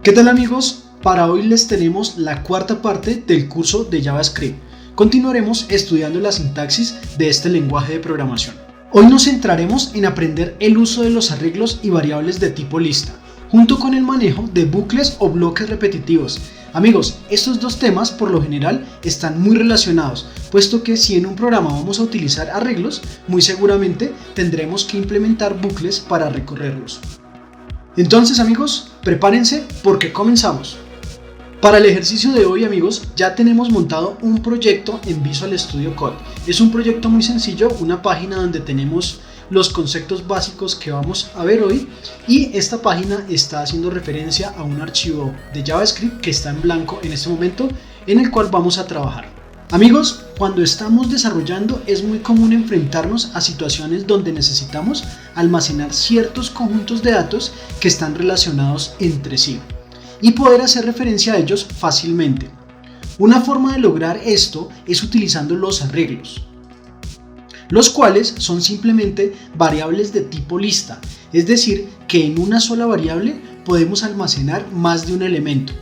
¿Qué tal amigos? Para hoy les tenemos la cuarta parte del curso de JavaScript. Continuaremos estudiando la sintaxis de este lenguaje de programación. Hoy nos centraremos en aprender el uso de los arreglos y variables de tipo lista, junto con el manejo de bucles o bloques repetitivos. Amigos, estos dos temas por lo general están muy relacionados, puesto que si en un programa vamos a utilizar arreglos, muy seguramente tendremos que implementar bucles para recorrerlos. Entonces amigos, prepárense porque comenzamos. Para el ejercicio de hoy amigos, ya tenemos montado un proyecto en Visual Studio Code. Es un proyecto muy sencillo, una página donde tenemos los conceptos básicos que vamos a ver hoy, y esta página está haciendo referencia a un archivo de JavaScript que está en blanco en este momento, en el cual vamos a trabajar. Amigos, cuando estamos desarrollando es muy común enfrentarnos a situaciones donde necesitamos almacenar ciertos conjuntos de datos que están relacionados entre sí y poder hacer referencia a ellos fácilmente. Una forma de lograr esto es utilizando los arreglos, los cuales son simplemente variables de tipo lista, es decir, que en una sola variable podemos almacenar más de un elemento,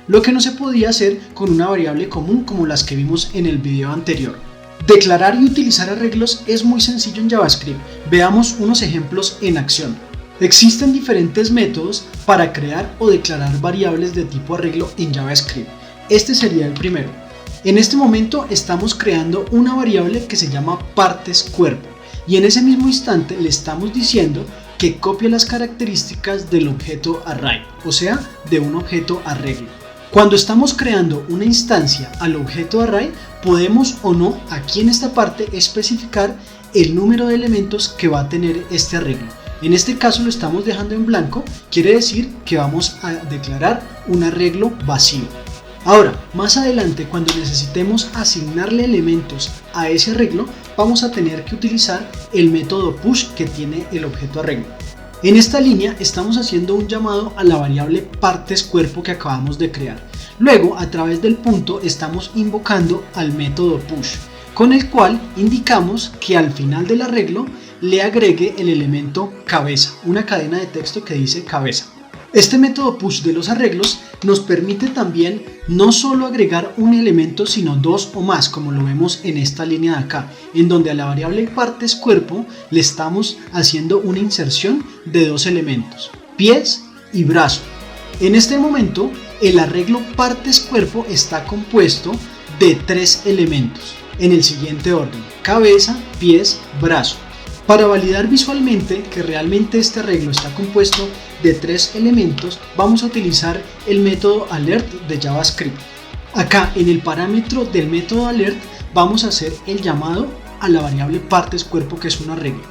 lo que no se podía hacer con una variable común como las que vimos en el video anterior. Declarar y utilizar arreglos es muy sencillo en JavaScript. Veamos unos ejemplos en acción. Existen diferentes métodos para crear o declarar variables de tipo arreglo en JavaScript. Este sería el primero. En este momento estamos creando una variable que se llama partes cuerpo y en ese mismo instante le estamos diciendo que copie las características del objeto array, o sea, de un objeto arreglo. Cuando estamos creando una instancia al objeto array, podemos o no aquí en esta parte especificar el número de elementos que va a tener este arreglo. En este caso lo estamos dejando en blanco, quiere decir que vamos a declarar un arreglo vacío. Ahora, más adelante cuando necesitemos asignarle elementos a ese arreglo, vamos a tener que utilizar el método push que tiene el objeto arreglo. En esta línea estamos haciendo un llamado a la variable partes cuerpo que acabamos de crear. Luego, a través del punto estamos invocando al método push, con el cual indicamos que al final del arreglo le agregue el elemento cabeza, una cadena de texto que dice cabeza. Este método push de los arreglos nos permite también no solo agregar un elemento sino dos o más, como lo vemos en esta línea de acá, en donde a la variable partes cuerpo le estamos haciendo una inserción de dos elementos, pies y brazo. En este momento el arreglo partes cuerpo está compuesto de tres elementos en el siguiente orden: cabeza, pies, brazo. Para validar visualmente que realmente este arreglo está compuesto de tres elementos, vamos a utilizar el método alert de JavaScript. Acá en el parámetro del método alert vamos a hacer el llamado a la variable partes cuerpo, que es un arreglo.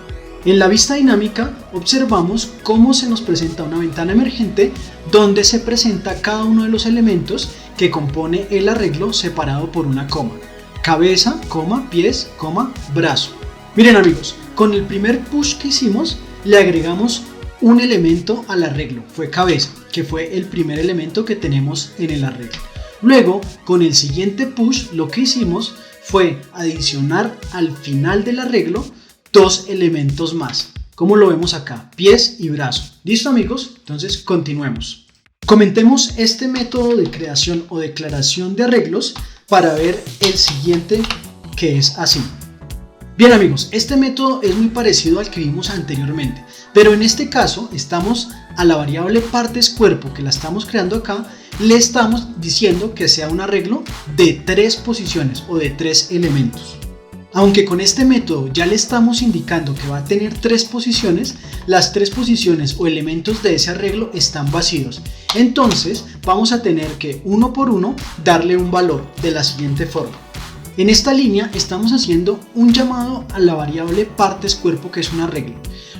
En la vista dinámica observamos cómo se nos presenta una ventana emergente donde se presenta cada uno de los elementos que compone el arreglo separado por una coma: cabeza, coma, pies, coma, brazo. Miren amigos, con el primer push que hicimos le agregamos un elemento al arreglo, fue cabeza, que fue el primer elemento que tenemos en el arreglo. Luego, con el siguiente push lo que hicimos fue adicionar al final del arreglo dos elementos más, como lo vemos acá, pies y brazo. ¿Listo amigos? Entonces continuemos. Comentemos este método de creación o declaración de arreglos para ver el siguiente, que es así. Bien amigos, este método es muy parecido al que vimos anteriormente, pero en este caso estamos a la variable partes cuerpo que la estamos creando acá, le estamos diciendo que sea un arreglo de tres posiciones o de tres elementos. Aunque con este método ya le estamos indicando que va a tener tres posiciones, las tres posiciones o elementos de ese arreglo están vacíos. Entonces vamos a tener que uno por uno darle un valor de la siguiente forma. En esta línea estamos haciendo un llamado a la variable partes cuerpo, que es un arreglo.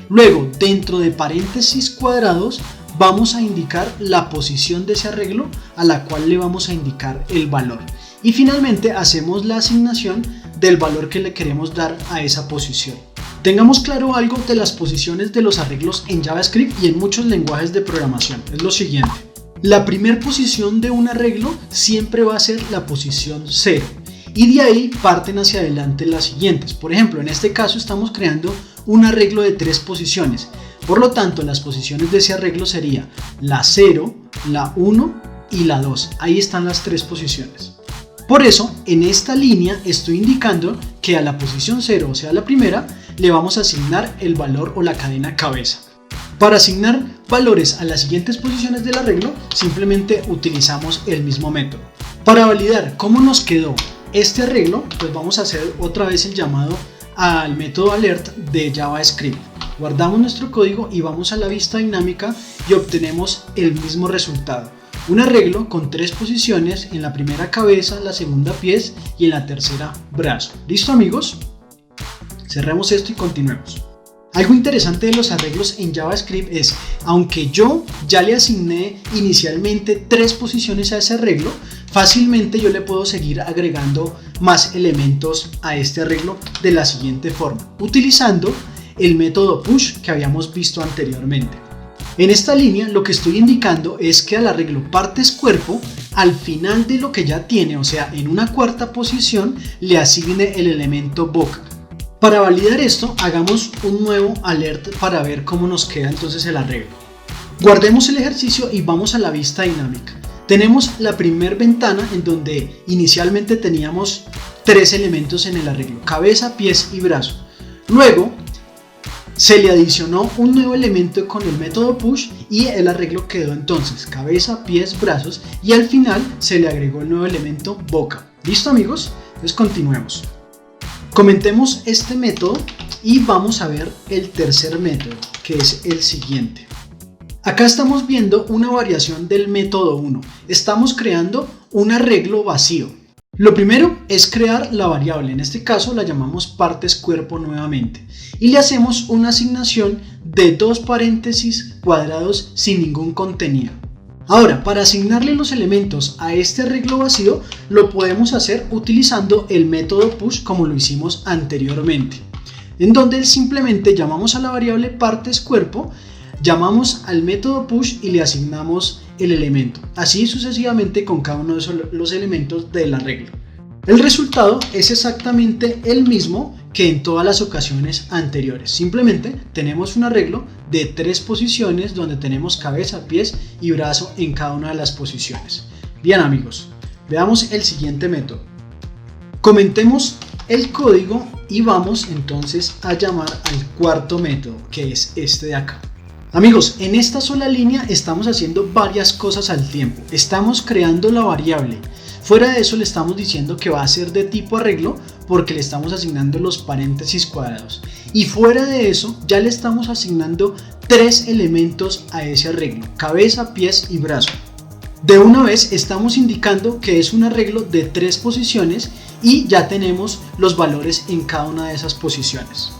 Luego, dentro de paréntesis cuadrados, vamos a indicar la posición de ese arreglo a la cual le vamos a indicar el valor. Y finalmente hacemos la asignación del valor que le queremos dar a esa posición. Tengamos claro algo de las posiciones de los arreglos en JavaScript y en muchos lenguajes de programación. Es lo siguiente. La primera posición de un arreglo siempre va a ser la posición 0. Y de ahí parten hacia adelante las siguientes. Por ejemplo, en este caso estamos creando un arreglo de tres posiciones. Por lo tanto, las posiciones de ese arreglo sería la 0, la 1 y la 2. Ahí están las tres posiciones. Por eso, en esta línea estoy indicando que a la posición 0, o sea la primera, le vamos a asignar el valor o la cadena cabeza. Para asignar valores a las siguientes posiciones del arreglo, simplemente utilizamos el mismo método. Para validar cómo nos quedó este arreglo, pues vamos a hacer otra vez el llamado al método alert de JavaScript. Guardamos nuestro código y vamos a la vista dinámica y obtenemos el mismo resultado. Un arreglo con tres posiciones: en la primera cabeza, la segunda pies y en la tercera brazo. ¿Listo, amigos? Cerremos esto y continuemos. Algo interesante de los arreglos en JavaScript es, aunque yo ya le asigné inicialmente tres posiciones a ese arreglo, fácilmente yo le puedo seguir agregando más elementos a este arreglo de la siguiente forma, utilizando el método push que habíamos visto anteriormente. En esta línea lo que estoy indicando es que al arreglo partes cuerpo, al final de lo que ya tiene, o sea en una cuarta posición, le asigne el elemento boca. Para validar esto, hagamos un nuevo alert para ver cómo nos queda entonces el arreglo. Guardemos el ejercicio y vamos a la vista dinámica. Tenemos la primera ventana en donde inicialmente teníamos tres elementos en el arreglo: cabeza, pies y brazo. Luego se le adicionó un nuevo elemento con el método push y el arreglo quedó entonces cabeza, pies, brazos, y al final se le agregó el nuevo elemento boca. ¿Listo, amigos? Entonces continuemos. Comentemos este método y vamos a ver el tercer método, que es el siguiente. Acá estamos viendo una variación del método 1. Estamos creando un arreglo vacío. Lo primero es crear la variable, en este caso la llamamos partes cuerpo nuevamente, y le hacemos una asignación de dos paréntesis cuadrados sin ningún contenido. Ahora, para asignarle los elementos a este arreglo vacío, lo podemos hacer utilizando el método push como lo hicimos anteriormente, en donde simplemente llamamos a la variable partes cuerpo, llamamos al método push y le asignamos el elemento, así sucesivamente con cada uno de los elementos del arreglo. El resultado es exactamente el mismo que en todas las ocasiones anteriores. Simplemente tenemos un arreglo de tres posiciones donde tenemos cabeza, pies y brazo en cada una de las posiciones. Bien, amigos, veamos el siguiente método. Comentemos el código y vamos entonces a llamar al cuarto método, que es este de acá. Amigos, en esta sola línea estamos haciendo varias cosas al tiempo. Estamos creando la variable. Fuera de eso le estamos diciendo que va a ser de tipo arreglo porque le estamos asignando los paréntesis cuadrados. Y fuera de eso ya le estamos asignando tres elementos a ese arreglo: cabeza, pies y brazo. De una vez estamos indicando que es un arreglo de tres posiciones y ya tenemos los valores en cada una de esas posiciones.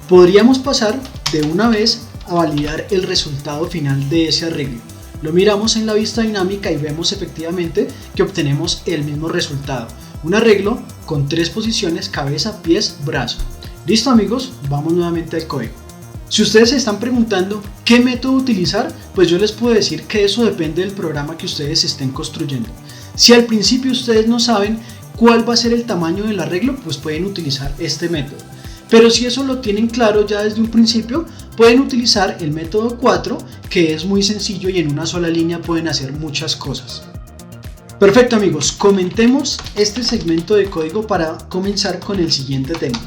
Podríamos pasar de una vez a validar el resultado final de ese arreglo. Lo miramos en la vista dinámica y vemos efectivamente que obtenemos el mismo resultado: un arreglo con tres posiciones: cabeza, pies, brazo. Listo, amigos, vamos nuevamente al código. Si ustedes se están preguntando qué método utilizar, pues yo les puedo decir que eso depende del programa que ustedes estén construyendo. Si al principio ustedes no saben cuál va a ser el tamaño del arreglo, pues pueden utilizar este método. Pero si eso lo tienen claro ya desde un principio, pueden utilizar el método 4, que es muy sencillo y en una sola línea pueden hacer muchas cosas. Perfecto, amigos, comentemos este segmento de código para comenzar con el siguiente tema,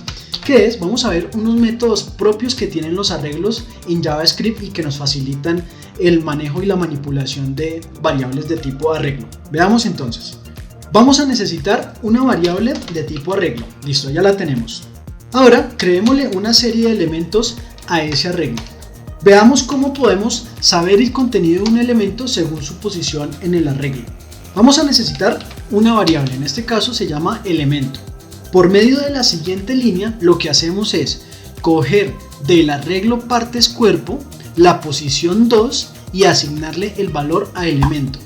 que es, vamos a ver unos métodos propios que tienen los arreglos en JavaScript y que nos facilitan el manejo y la manipulación de variables de tipo arreglo. Veamos entonces. Vamos a necesitar una variable de tipo arreglo. Listo, ya la tenemos. Ahora creémosle una serie de elementos a ese arreglo. Veamos cómo podemos saber el contenido de un elemento según su posición en el arreglo. Vamos a necesitar una variable, en este caso se llama elemento. Por medio de la siguiente línea lo que hacemos es coger del arreglo partes cuerpo la posición 2 y asignarle el valor a elemento.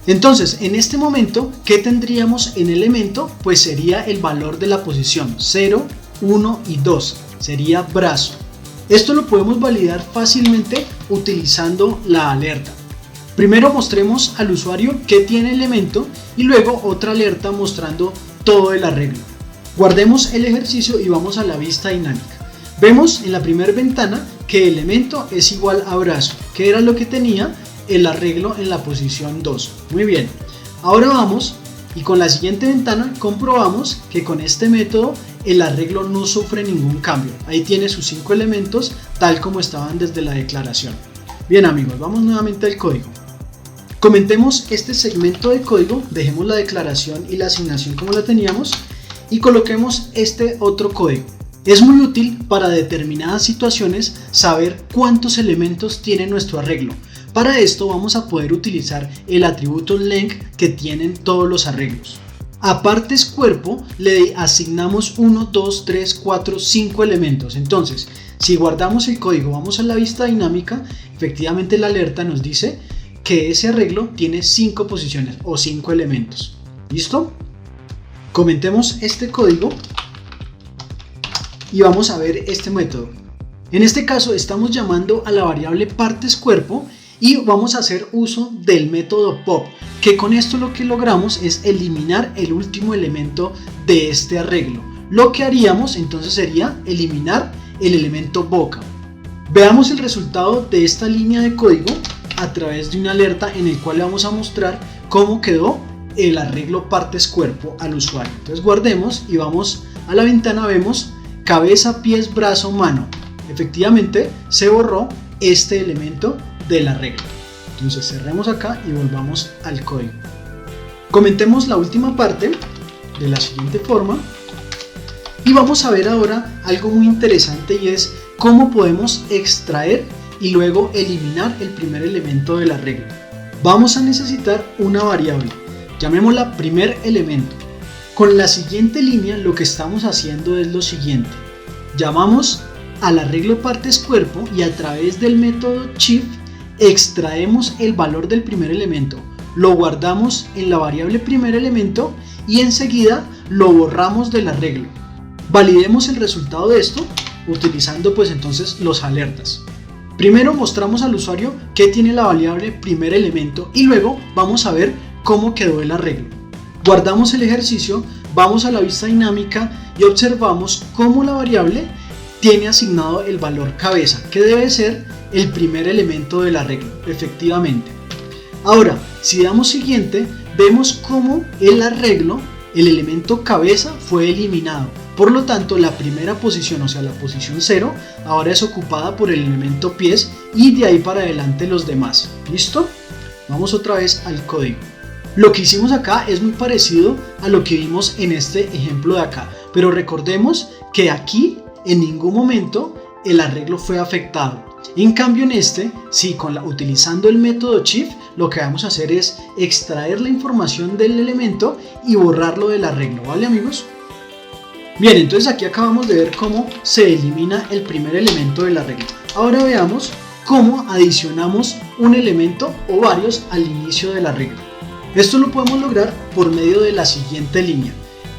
Entonces, en este momento, ¿qué tendríamos en elemento? Pues sería el valor de la posición 0, 1 y 2, sería brazo. Esto lo podemos validar fácilmente utilizando la alerta. Primero mostremos al usuario qué tiene elemento y luego otra alerta mostrando todo el arreglo. Guardemos el ejercicio y vamos a la vista dinámica. Vemos en la primera ventana que elemento es igual a brazo, que era lo que tenía el arreglo en la posición 2. Muy bien, ahora vamos y con la siguiente ventana comprobamos que con este método el arreglo no sufre ningún cambio. Ahí tiene sus 5 elementos tal como estaban desde la declaración. Bien amigos, vamos nuevamente al código. Comentemos este segmento de código, dejemos la declaración y la asignación como la teníamos y coloquemos este otro código. Es muy útil para determinadas situaciones saber cuántos elementos tiene nuestro arreglo. Para esto vamos a poder utilizar el atributo length que tienen todos los arreglos. A partes cuerpo le asignamos 1, 2, 3, 4, 5 elementos. Entonces, si guardamos el código, vamos a la vista dinámica, efectivamente la alerta nos dice que ese arreglo tiene 5 posiciones o 5 elementos. ¿Listo? Comentemos este código y vamos a ver este método. En este caso estamos llamando a la variable partes cuerpo y vamos a hacer uso del método pop, que con esto lo que logramos es eliminar el último elemento de este arreglo. Lo que haríamos entonces sería eliminar el elemento boca. Veamos el resultado de esta línea de código a través de una alerta en el cual le vamos a mostrar cómo quedó el arreglo partes cuerpo al usuario. Entonces guardemos y vamos a la ventana, vemos cabeza, pies, brazo, mano. Efectivamente se borró este elemento del arreglo. Entonces cerremos acá y volvamos al código. Comentemos la última parte de la siguiente forma y vamos a ver ahora algo muy interesante y es cómo podemos extraer y luego eliminar el primer elemento del arreglo. Vamos a necesitar una variable, llamémosla primer elemento. Con la siguiente línea lo que estamos haciendo es lo siguiente: llamamos al arreglo partes cuerpo y a través del método shift extraemos el valor del primer elemento, lo guardamos en la variable primer elemento y enseguida lo borramos del arreglo. Validemos el resultado de esto utilizando pues entonces los alertas. Primero mostramos al usuario que tiene la variable primer elemento y luego vamos a ver cómo quedó el arreglo. Guardamos el ejercicio, vamos a la vista dinámica y observamos cómo la variable tiene asignado el valor cabeza, que debe ser el primer elemento del arreglo, efectivamente. Ahora, si damos siguiente, vemos cómo el arreglo, el elemento cabeza, fue eliminado. Por lo tanto, la primera posición, o sea la posición 0, ahora es ocupada por el elemento pies y de ahí para adelante los demás. ¿Listo? Vamos otra vez al código. Lo que hicimos acá es muy parecido a lo que vimos en este ejemplo de acá, pero recordemos que aquí en ningún momento el arreglo fue afectado. En cambio en este, sí, utilizando el método shift, lo que vamos a hacer es extraer la información del elemento y borrarlo del arreglo, ¿vale amigos? Bien, entonces aquí acabamos de ver cómo se elimina el primer elemento del arreglo. Ahora veamos cómo adicionamos un elemento o varios al inicio del arreglo. Esto lo podemos lograr por medio de la siguiente línea.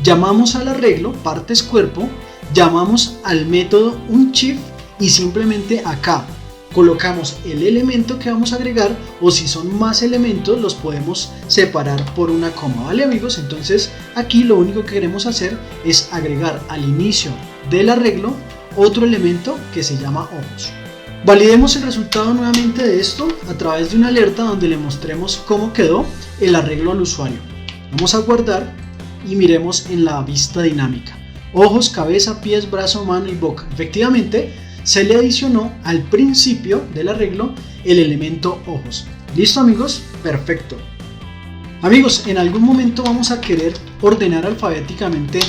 Llamamos al arreglo partes cuerpo, llamamos al método unshift y simplemente acá colocamos el elemento que vamos a agregar, o si son más elementos los podemos separar por una coma, ¿vale amigos? Entonces aquí lo único que queremos hacer es agregar al inicio del arreglo otro elemento que se llama ojos. Validemos el resultado nuevamente de esto a través de una alerta donde le mostremos cómo quedó el arreglo al usuario. Vamos a guardar y miremos en la vista dinámica. Ojos, cabeza, pies, brazo, mano y boca. Efectivamente, se le adicionó al principio del arreglo el elemento ojos. ¿Listo amigos? Perfecto. Amigos, en algún momento vamos a querer ordenar alfabéticamente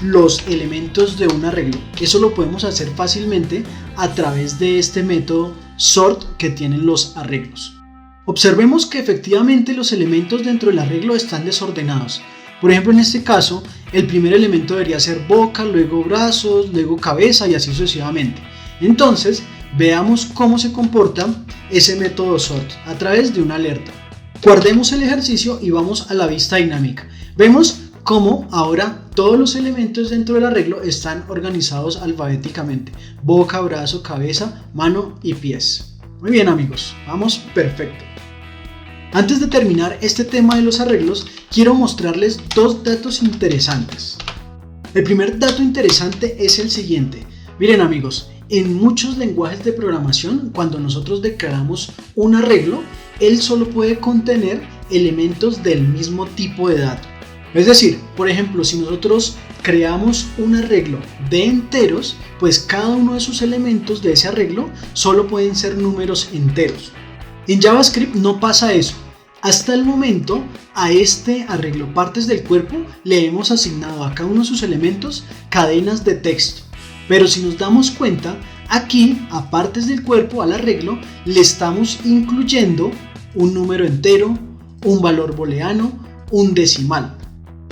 los elementos de un arreglo. Eso lo podemos hacer fácilmente a través de este método sort que tienen los arreglos. Observemos que efectivamente los elementos dentro del arreglo están desordenados. Por ejemplo, en este caso, el primer elemento debería ser boca, luego brazos, luego cabeza y así sucesivamente. Entonces, veamos cómo se comporta ese método sort a través de una alerta. Guardemos el ejercicio y vamos a la vista dinámica. Vemos cómo ahora todos los elementos dentro del arreglo están organizados alfabéticamente: boca, brazo, cabeza, mano y pies. Muy bien amigos, vamos perfecto. Antes de terminar este tema de los arreglos, quiero mostrarles dos datos interesantes. El primer dato interesante es el siguiente. Miren amigos, en muchos lenguajes de programación, cuando nosotros declaramos un arreglo, él solo puede contener elementos del mismo tipo de dato. Es decir, por ejemplo, si nosotros creamos un arreglo de enteros, pues cada uno de sus elementos de ese arreglo solo pueden ser números enteros. En JavaScript no pasa eso. Hasta el momento, a este arreglo partes del cuerpo le hemos asignado a cada uno de sus elementos cadenas de texto. Pero si nos damos cuenta, aquí a partes del cuerpo, al arreglo, le estamos incluyendo un número entero, un valor booleano, un decimal.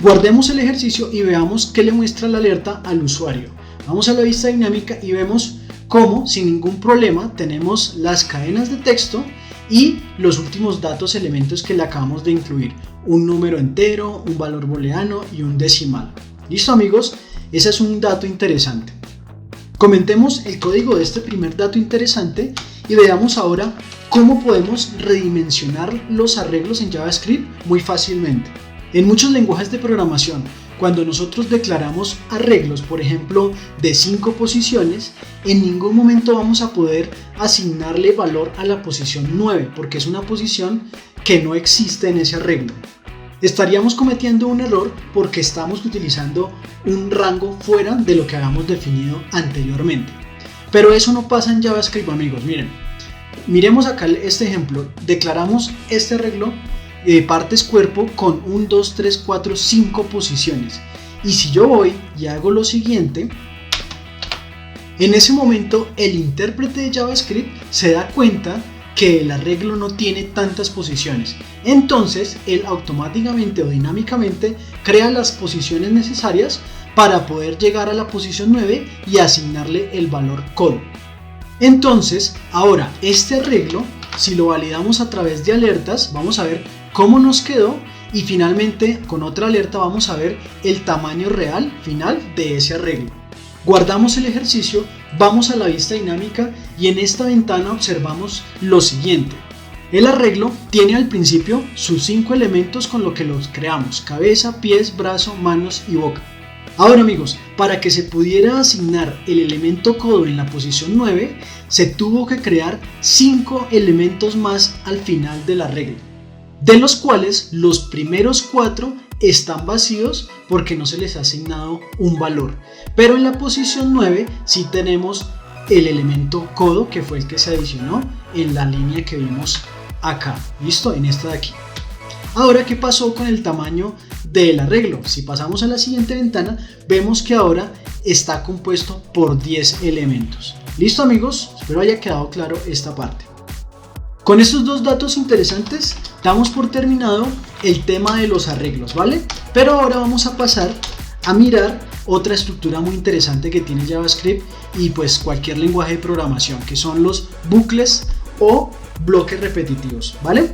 Guardemos el ejercicio y veamos qué le muestra la alerta al usuario. Vamos a la vista dinámica y vemos cómo sin ningún problema tenemos las cadenas de texto y los últimos datos, elementos que le acabamos de incluir. Un número entero, un valor booleano y un decimal. ¿Listo, amigos? Ese es un dato interesante. Comentemos el código de este primer dato interesante y veamos ahora cómo podemos redimensionar los arreglos en JavaScript muy fácilmente. En muchos lenguajes de programación, cuando nosotros declaramos arreglos, por ejemplo, de 5 posiciones, en ningún momento vamos a poder asignarle valor a la posición 9, porque es una posición que no existe en ese arreglo. Estaríamos cometiendo un error porque estamos utilizando un rango fuera de lo que habíamos definido anteriormente. Pero eso no pasa en JavaScript, amigos. Miremos acá este ejemplo. Declaramos este arreglo partes cuerpo con 1, 2, 3, 4, 5 posiciones. Y si yo voy y hago lo siguiente, en ese momento el intérprete de JavaScript se da cuenta que el arreglo no tiene tantas posiciones. Entonces él automáticamente o dinámicamente crea las posiciones necesarias para poder llegar a la posición 9 y asignarle el valor codo. Entonces ahora este arreglo, si lo validamos a través de alertas, vamos a ver cómo nos quedó y finalmente con otra alerta vamos a ver el tamaño real final de ese arreglo. Guardamos el ejercicio, vamos a la vista dinámica y en esta ventana observamos lo siguiente. El arreglo tiene al principio sus 5 elementos con lo que los creamos: cabeza, pies, brazo, manos y boca. Ahora, amigos, para que se pudiera asignar el elemento codo en la posición 9, se tuvo que crear 5 elementos más al final del arreglo, de los cuales los primeros 4 están vacíos porque no se les ha asignado un valor. Pero en la posición 9 sí tenemos el elemento codo, que fue el que se adicionó en la línea que vimos acá. ¿Listo? En esta de aquí. Ahora, ¿qué pasó con el tamaño del arreglo? Si pasamos a la siguiente ventana, vemos que ahora está compuesto por 10 elementos. ¿Listo, amigos? Espero haya quedado claro esta parte. Con estos dos datos interesantes damos por terminado el tema de los arreglos, ¿vale? Pero ahora vamos a pasar a mirar otra estructura muy interesante que tiene JavaScript y pues cualquier lenguaje de programación, que son los bucles o bloques repetitivos, ¿vale?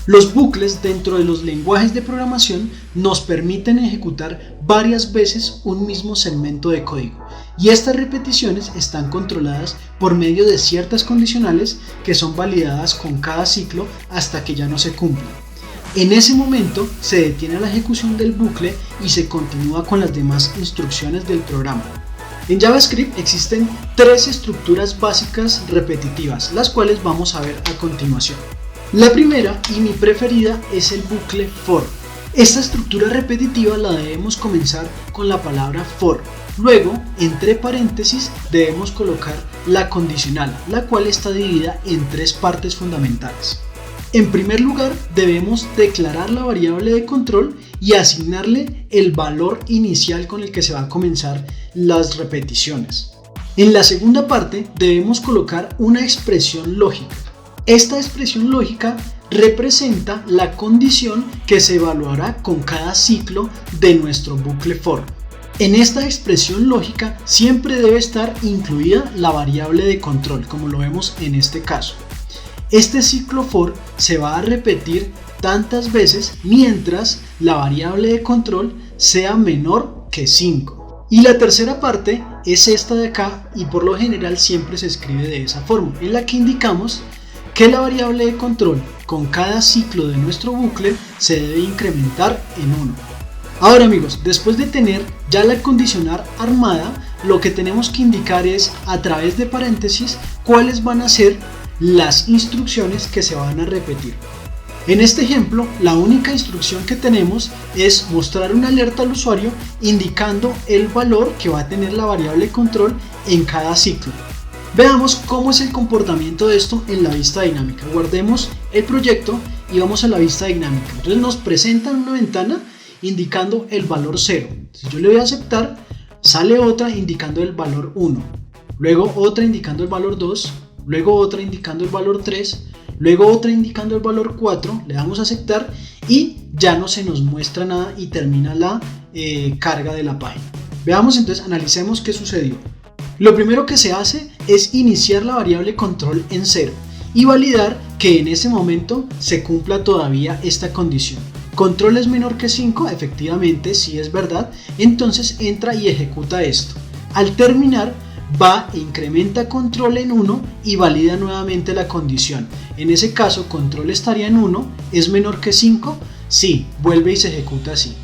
Los bucles dentro de los lenguajes de programación nos permiten ejecutar varias veces un mismo segmento de código, y estas repeticiones están controladas por medio de ciertas condicionales que son validadas con cada ciclo hasta que ya no se cumplan. En ese momento se detiene la ejecución del bucle y se continúa con las demás instrucciones del programa. En JavaScript existen 3 estructuras básicas repetitivas, las cuales vamos a ver a continuación. La primera y mi preferida es el bucle for. Esta estructura repetitiva la debemos comenzar con la palabra for. Luego, entre paréntesis, debemos colocar la condicional, la cual está dividida en 3 partes fundamentales. En primer lugar, debemos declarar la variable de control y asignarle el valor inicial con el que se van a comenzar las repeticiones. En la segunda parte, debemos colocar una expresión lógica. Esta expresión lógica representa la condición que se evaluará con cada ciclo de nuestro bucle for. En esta expresión lógica siempre debe estar incluida la variable de control, como lo vemos en este caso. Este ciclo for se va a repetir tantas veces mientras la variable de control sea menor que 5. Y la tercera parte es esta de acá, y por lo general siempre se escribe de esa forma, en la que indicamos que la variable de control con cada ciclo de nuestro bucle se debe incrementar en 1. Ahora, amigos, después de tener ya la condicional armada, lo que tenemos que indicar es a través de paréntesis cuáles van a ser las instrucciones que se van a repetir. En este ejemplo, la única instrucción que tenemos es mostrar una alerta al usuario indicando el valor que va a tener la variable control en cada ciclo. Veamos cómo es el comportamiento de esto en la vista dinámica. Guardemos el proyecto y vamos a la vista dinámica. Entonces nos presentan una ventana indicando el valor 0. Si yo le doy a aceptar, sale otra indicando el valor 1. Luego otra indicando el valor 2. Luego otra indicando el valor 3. Luego otra indicando el valor 4. Le damos a aceptar y ya no se nos muestra nada y termina la carga de la página. Veamos entonces, analicemos qué sucedió. Lo primero que se hace es iniciar la variable control en 0 y validar que en ese momento se cumpla todavía esta condición. Control es menor que 5, efectivamente, sí es verdad, entonces entra y ejecuta esto. Al terminar, va e incrementa control en 1 y valida nuevamente la condición. En ese caso, control estaría en 1, ¿es menor que 5? Sí, vuelve y se ejecuta así.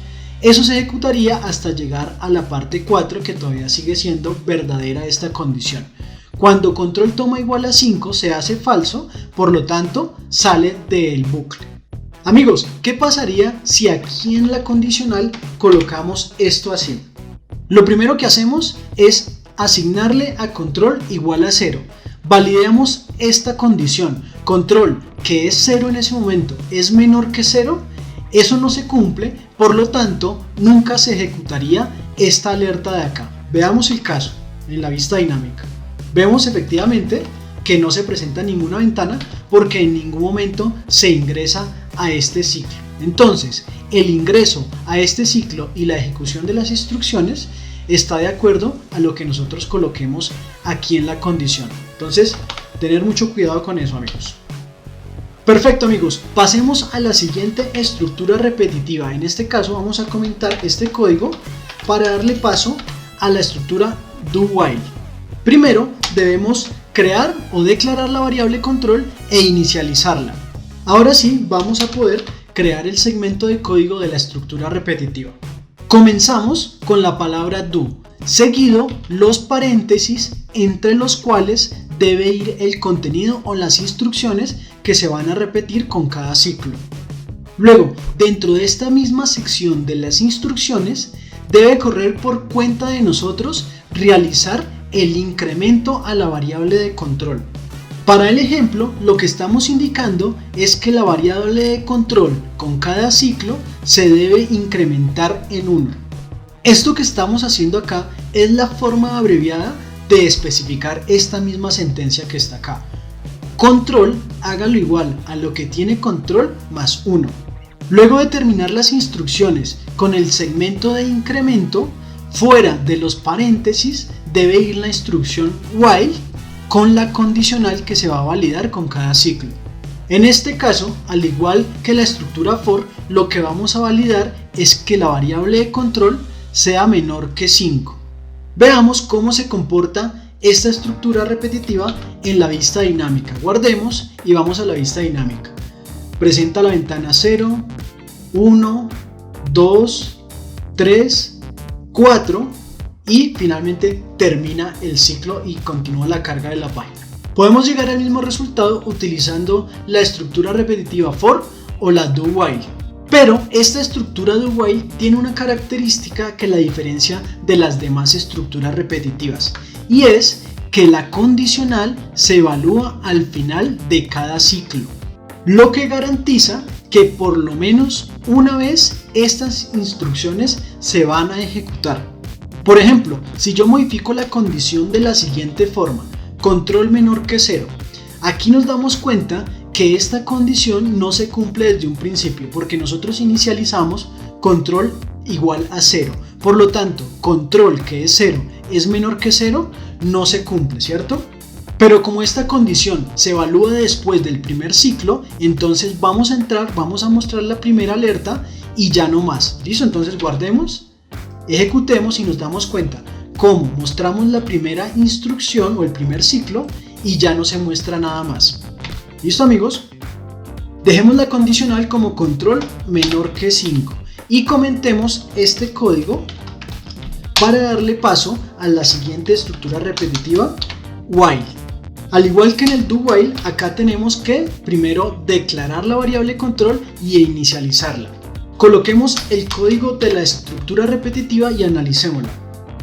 Eso se ejecutaría hasta llegar a la parte 4, que todavía sigue siendo verdadera esta condición. Cuando control toma igual a 5 se hace falso, por lo tanto sale del bucle. Amigos, ¿qué pasaría si aquí en la condicional colocamos esto así? Lo primero que hacemos es asignarle a control igual a 0. Validemos esta condición. Control, que es 0 en ese momento, es menor que 0. Eso no se cumple, por lo tanto, nunca se ejecutaría esta alerta de acá. Veamos el caso en la vista dinámica. Vemos efectivamente que no se presenta ninguna ventana porque en ningún momento se ingresa a este ciclo. Entonces, el ingreso a este ciclo y la ejecución de las instrucciones está de acuerdo a lo que nosotros coloquemos aquí en la condición. Entonces, tener mucho cuidado con eso, amigos. Perfecto, amigos, pasemos a la siguiente estructura repetitiva. En este caso vamos a comentar este código para darle paso a la estructura do while. Primero debemos crear o declarar la variable control e inicializarla. Ahora sí vamos a poder crear el segmento de código de la estructura repetitiva. Comenzamos con la palabra do, seguido los paréntesis entre los cuales debe ir el contenido o las instrucciones que se van a repetir con cada ciclo. Luego, dentro de esta misma sección de las instrucciones, debe correr por cuenta de nosotros realizar el incremento a la variable de control. Para el ejemplo, lo que estamos indicando es que la variable de control con cada ciclo se debe incrementar en 1. Esto que estamos haciendo acá es la forma abreviada de especificar esta misma sentencia que está acá. Control, hágalo igual a lo que tiene control más 1. Luego de terminar las instrucciones con el segmento de incremento, fuera de los paréntesis debe ir la instrucción while con la condicional que se va a validar con cada ciclo. En este caso, al igual que la estructura for, lo que vamos a validar es que la variable de control sea menor que 5. Veamos cómo se comporta esta estructura repetitiva en la vista dinámica. Guardemos y vamos a la vista dinámica. Presenta la ventana 0, 1, 2, 3, 4 y finalmente termina el ciclo y continúa la carga de la página. Podemos llegar al mismo resultado utilizando la estructura repetitiva for o la do while. Pero esta estructura do while tiene una característica que la diferencia de las demás estructuras repetitivas, y es que la condicional se evalúa al final de cada ciclo, lo que garantiza que por lo menos una vez estas instrucciones se van a ejecutar. Por ejemplo, si yo modifico la condición de la siguiente forma, control menor que 0, aquí nos damos cuenta que esta condición no se cumple desde un principio porque nosotros inicializamos control igual a 0. Por lo tanto, control que es 0 es menor que 0 no se cumple, ¿cierto? Pero como esta condición se evalúa después del primer ciclo, entonces vamos a mostrar la primera alerta y ya no más. ¿Listo? Entonces guardemos, ejecutemos y nos damos cuenta cómo mostramos la primera instrucción o el primer ciclo y ya no se muestra nada más. ¿Listo, amigos? Dejemos la condicional como control menor que 5 y comentemos este código para darle paso a la siguiente estructura repetitiva, while. Al igual que en el do while, acá tenemos que primero declarar la variable control y inicializarla. Coloquemos el código de la estructura repetitiva y analicémosla.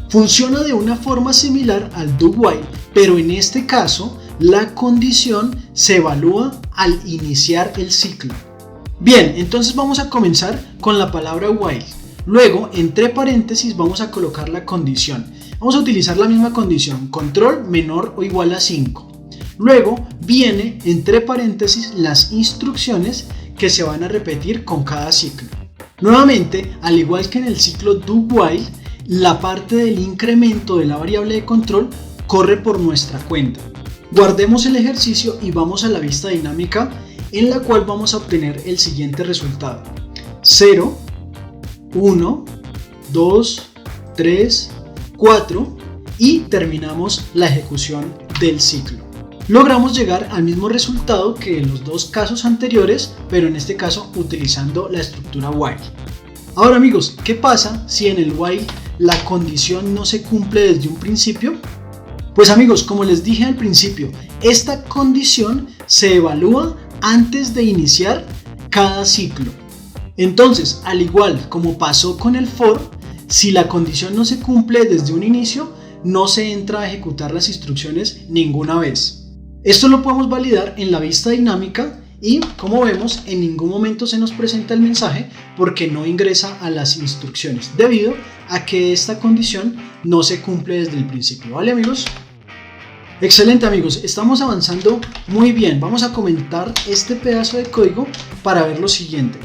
Funciona de una forma similar al do while, pero en este caso la condición se evalúa al iniciar el ciclo. Bien, entonces vamos a comenzar con la palabra while. Luego, entre paréntesis, vamos a colocar la condición. Vamos a utilizar la misma condición, control menor o igual a 5. Luego viene entre paréntesis las instrucciones que se van a repetir con cada ciclo. Nuevamente, al igual que en el ciclo do while, la parte del incremento de la variable de control corre por nuestra cuenta. Guardemos el ejercicio y vamos a la vista dinámica, en la cual vamos a obtener el siguiente resultado: 0, 1, 2, 3, 4 y terminamos la ejecución del ciclo. Logramos llegar al mismo resultado que en los dos casos anteriores, pero en este caso utilizando la estructura while. Ahora amigos, ¿qué pasa si en el while la condición no se cumple desde un principio? Pues amigos, como les dije al principio, esta condición se evalúa antes de iniciar cada ciclo. Entonces, al igual como pasó con el for, si la condición no se cumple desde un inicio, no se entra a ejecutar las instrucciones ninguna vez. Esto lo podemos validar en la vista dinámica y, como vemos, en ningún momento se nos presenta el mensaje porque no ingresa a las instrucciones, debido a que esta condición no se cumple desde el principio. ¿Vale, amigos? Excelente, amigos, estamos avanzando muy bien. Vamos a comentar este pedazo de código para ver lo siguiente.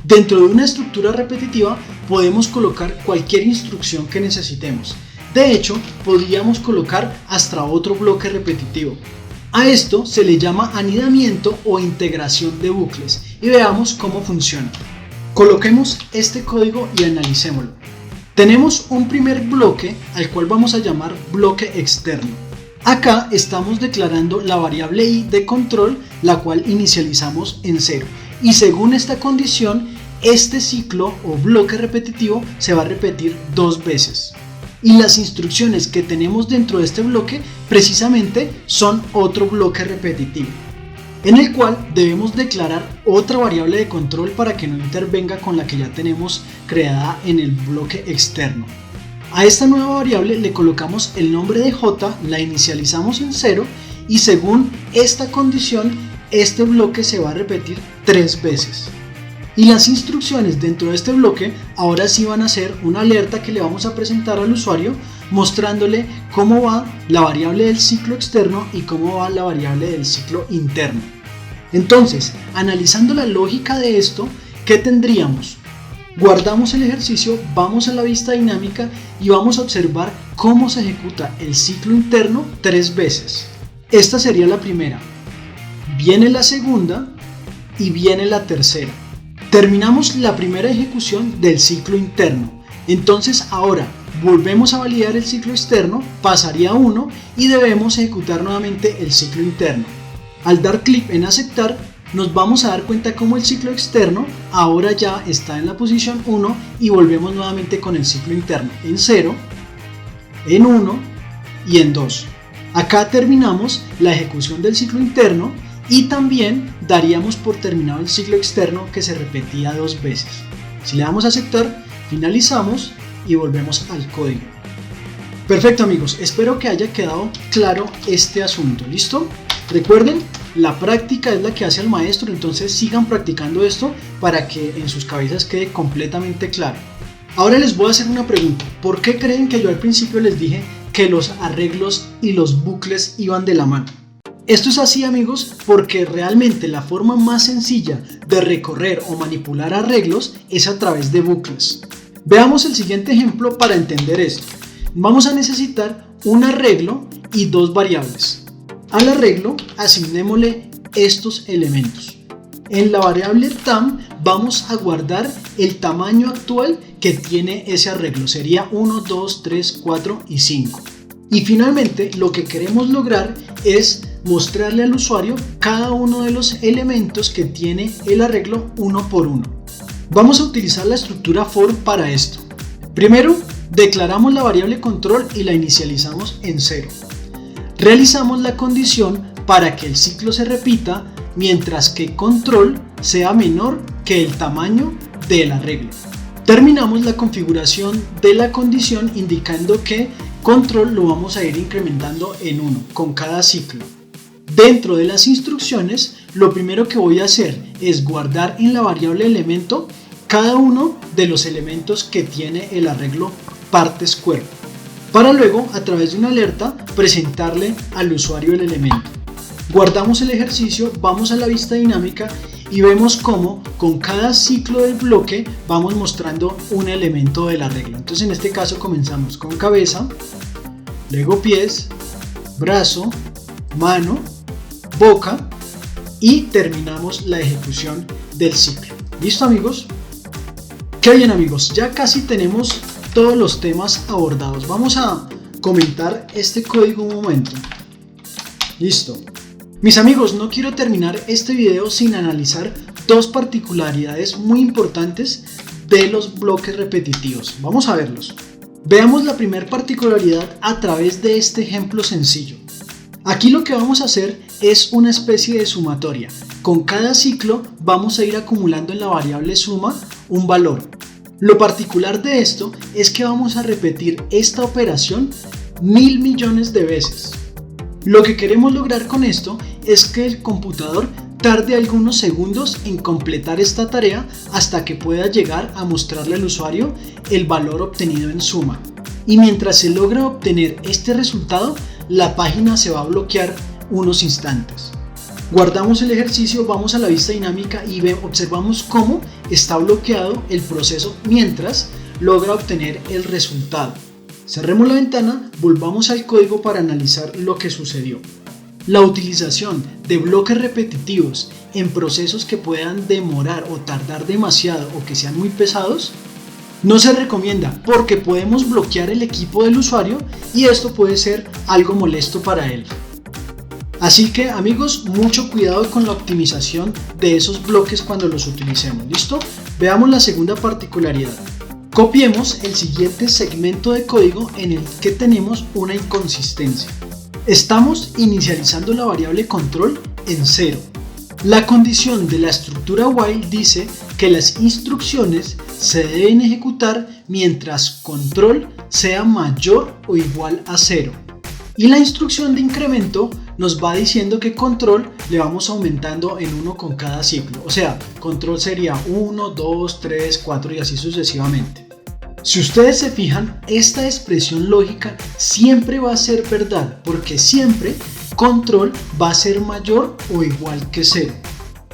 Dentro de una estructura repetitiva podemos colocar cualquier instrucción que necesitemos. De hecho, podríamos colocar hasta otro bloque repetitivo. A esto se le llama anidamiento o integración de bucles y veamos cómo funciona. Coloquemos este código y analicémoslo. Tenemos un primer bloque al cual vamos a llamar bloque externo. Acá estamos declarando la variable i de control, la cual inicializamos en 0. Y según esta condición, este ciclo o bloque repetitivo se va a repetir 2 veces. Y las instrucciones que tenemos dentro de este bloque precisamente son otro bloque repetitivo, en el cual debemos declarar otra variable de control para que no intervenga con la que ya tenemos creada en el bloque externo. A esta nueva variable le colocamos el nombre de j, la inicializamos en 0 y según esta condición este bloque se va a repetir 3 veces. Y las instrucciones dentro de este bloque ahora sí van a ser una alerta que le vamos a presentar al usuario mostrándole cómo va la variable del ciclo externo y cómo va la variable del ciclo interno. Entonces, analizando la lógica de esto, ¿qué tendríamos? Guardamos el ejercicio, vamos a la vista dinámica y vamos a observar cómo se ejecuta el ciclo interno 3 veces. Esta sería la primera. Viene la segunda y viene la tercera. Terminamos la primera ejecución del ciclo interno. Entonces ahora volvemos a validar el ciclo externo, pasaría 1 y debemos ejecutar nuevamente el ciclo interno. Al dar clic en aceptar, nos vamos a dar cuenta cómo el ciclo externo ahora ya está en la posición 1 y volvemos nuevamente con el ciclo interno en 0, en 1 y en 2. Acá terminamos la ejecución del ciclo interno y también daríamos por terminado el ciclo externo que se repetía 2 veces. Si le damos a aceptar, finalizamos y volvemos al código. Perfecto amigos, espero que haya quedado claro este asunto, ¿listo? Recuerden, la práctica es la que hace al maestro, entonces sigan practicando esto para que en sus cabezas quede completamente claro. Ahora les voy a hacer una pregunta. ¿Por qué creen que yo al principio les dije que los arreglos y los bucles iban de la mano? Esto es así amigos porque realmente la forma más sencilla de recorrer o manipular arreglos es a través de bucles. Veamos el siguiente ejemplo para entender esto. Vamos a necesitar un arreglo y 2 variables. Al arreglo asignémosle estos elementos. En la variable tam vamos a guardar el tamaño actual que tiene ese arreglo. Sería 1, 2, 3, 4 y 5. Y finalmente lo que queremos lograr es mostrarle al usuario cada uno de los elementos que tiene el arreglo uno por uno. Vamos a utilizar la estructura for para esto. Primero Declaramos la variable control y la inicializamos en 0. Realizamos la condición para que el ciclo se repita mientras que control sea menor que el tamaño del arreglo. Terminamos la configuración de la condición indicando que control lo vamos a ir incrementando en 1 con cada ciclo. Dentro de las instrucciones, lo primero que voy a hacer es guardar en la variable elemento cada uno de los elementos que tiene el arreglo partes cuerpo, para luego a través de una alerta presentarle al usuario el elemento. Guardamos el ejercicio, vamos a la vista dinámica y vemos cómo con cada ciclo del bloque vamos mostrando un elemento del arreglo. Entonces en este caso comenzamos con cabeza, luego pies, brazo, mano, boca y terminamos la ejecución del ciclo. ¿Listo, amigos? Qué bien, amigos, ya casi tenemos todos los temas abordados. Vamos a comentar este código un momento. Listo. Mis amigos, no quiero terminar este video sin analizar dos particularidades muy importantes de los bloques repetitivos. Vamos a verlos. Veamos la primera particularidad a través de este ejemplo sencillo. Aquí lo que vamos a hacer es una especie de sumatoria. Con cada ciclo vamos a ir acumulando en la variable suma un valor. Lo particular de esto es que vamos a repetir esta operación 1000 millones de veces. Lo que queremos lograr con esto es que el computador tarde algunos segundos en completar esta tarea hasta que pueda llegar a mostrarle al usuario el valor obtenido en suma. Y mientras se logra obtener este resultado, la página se va a bloquear unos instantes. Guardamos el ejercicio, vamos a la vista dinámica y observamos cómo está bloqueado el proceso mientras logra obtener el resultado. Cerremos la ventana, volvamos al código para analizar lo que sucedió. La utilización de bloques repetitivos en procesos que puedan demorar o tardar demasiado o que sean muy pesados no se recomienda porque podemos bloquear el equipo del usuario y esto puede ser algo molesto para él. Así que, amigos, mucho cuidado con la optimización de esos bloques cuando los utilicemos. ¿Listo? Veamos la segunda particularidad. Copiemos el siguiente segmento de código en el que tenemos una inconsistencia. Estamos inicializando la variable control en 0. La condición de la estructura while dice que las instrucciones se deben ejecutar mientras control sea mayor o igual a 0. Y la instrucción de incremento nos va diciendo que control le vamos aumentando en 1 con cada ciclo. O sea, control sería 1, 2, 3, 4 y así sucesivamente. Si ustedes se fijan, esta expresión lógica siempre va a ser verdad, porque siempre control va a ser mayor o igual que 0.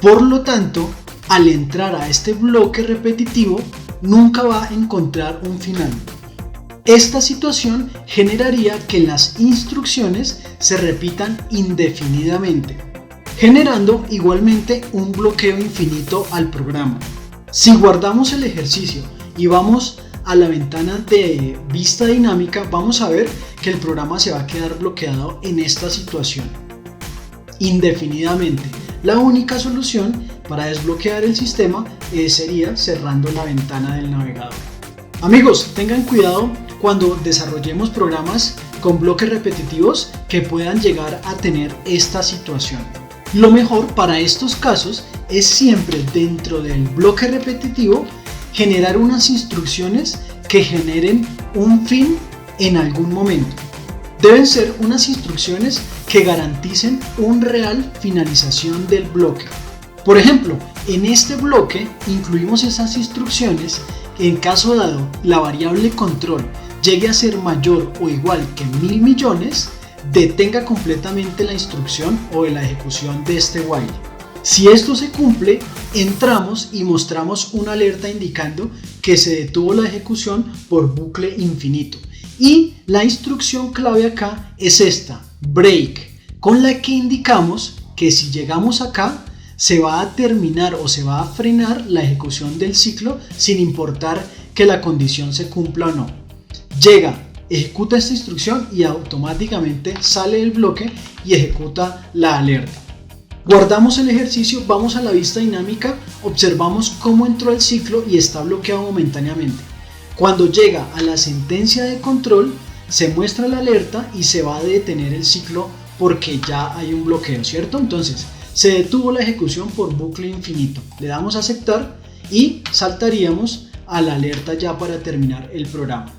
Por lo tanto, al entrar a este bloque repetitivo, nunca va a encontrar un final. Esta situación generaría que las instrucciones se repitan indefinidamente, generando igualmente un bloqueo infinito al programa. Si guardamos el ejercicio y vamos a la ventana de vista dinámica, vamos a ver que el programa se va a quedar bloqueado en esta situación indefinidamente. La única solución para desbloquear el sistema sería cerrando la ventana del navegador. Amigos, tengan cuidado cuando desarrollemos programas con bloques repetitivos que puedan llegar a tener esta situación. Lo mejor para estos casos es siempre dentro del bloque repetitivo generar unas instrucciones que generen un fin en algún momento. Deben ser unas instrucciones que garanticen una real finalización del bloque. Por ejemplo, en este bloque incluimos esas instrucciones en caso dado la variable control llegue a ser mayor o igual que 1000 millones, detenga completamente la instrucción o la ejecución de este while. Si esto se cumple, entramos y mostramos una alerta indicando que se detuvo la ejecución por bucle infinito. Y la instrucción clave acá es esta, break, con la que indicamos que si llegamos acá, se va a terminar o se va a frenar la ejecución del ciclo sin importar que la condición se cumpla o no. Llega, ejecuta esta instrucción y automáticamente sale el bloque y ejecuta la alerta. Guardamos el ejercicio, vamos a la vista dinámica, observamos cómo entró el ciclo y está bloqueado momentáneamente. Cuando llega a la sentencia de control, se muestra la alerta y se va a detener el ciclo porque ya hay un bloqueo, ¿cierto? Entonces, se detuvo la ejecución por bucle infinito. Le damos a aceptar y saltaríamos a la alerta ya para terminar el programa.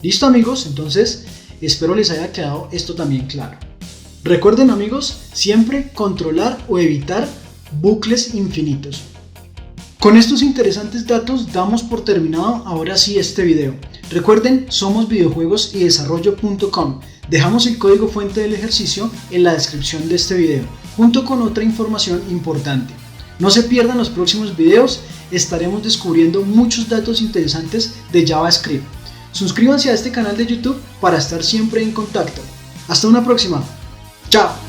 ¿Listo, amigos? Entonces, espero les haya quedado esto también claro. Recuerden, amigos, siempre controlar o evitar bucles infinitos. Con estos interesantes datos damos por terminado ahora sí este video. Recuerden, somos videojuegosyDesarrollo.com. Dejamos el código fuente del ejercicio en la descripción de este video, junto con otra información importante. No se pierdan los próximos videos, estaremos descubriendo muchos datos interesantes de JavaScript. Suscríbanse a este canal de YouTube para estar siempre en contacto. Hasta una próxima. Chao.